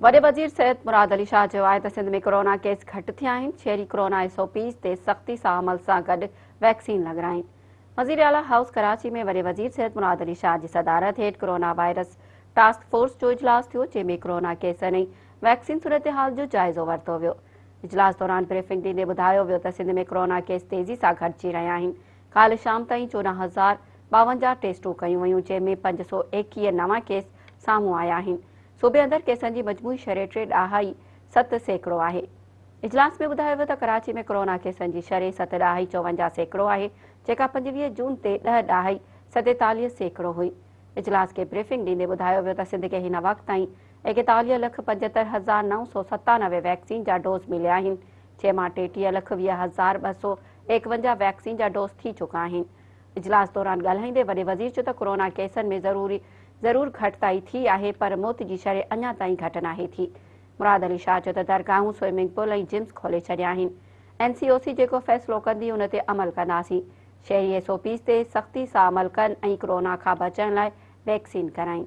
वॾे वज़ीर सिहत मुराद अली शाह चयो आहे त सिंध में कोरोना केस घटि थिया आहिनि। शहरी कोरोना SOPs ते सख़्ती सां अमल सां गॾु वैक्सीन लॻाराइनि। वज़ीर आला हाउस कराची में वॾे वज़ीर सिहत मुराद अली शाह जी सदारत हेठि कोरोना वायरस टास्क फोर्स जो इजलास थियो, जंहिंमें कोरोना केसनि ऐं वैक्सीन सूरतहाल जो जाइज़ो वरितो वियो। इजलास दौरान ब्रीफिंग ॾींदे ॿुधायो वियो त सिंध में कोरोना केस तेज़ी सां घटिजी रहिया आहिनि। काल्ह शाम ताईं 14,052 टेस्टूं कयूं वयूं, जंहिंमें 521 नवां केस साम्हूं आया आहिनि। सूबे अंदरि केसनि जी मजमूई शरह 3.7% आहे। इजलास में ॿुधायो वियो त कराची में कोरोना केसनि जी शरह 7.54% आहे, जेका 25 जून ते 10.47% हुई। इजलास खे ब्रीफिंग ॾींदे ॿुधायो वियो त सिंध खे हिन वक़्त ताईं 41,75,997 वैक्सीन जा डोज़ मिलिया आहिनि, जंहिं मां 33,20,251 वैक्सीन जा डोज़ थी चुका आहिनि। इजलास दौरान ॻाल्हाईंदे वॾे वज़ीर चयो त कोरोना केसनि में ज़रूर घटिताई थी आहे, पर मौत जी शरह अञा ताईं घटि नाहे थी। मुराद अली शाह चयो त दरगाहूं, स्विमिंग पूल ऐं जिम्स खोले छॾिया आहिनि। NCOC जेको फ़ैसिलो कंदी उन ते अमल कंदासीं। शहरी SOPs ते सख़्ती सां अमल कनि ऐं कोरोना खां बचण लाइ वैक्सीन कराइनि।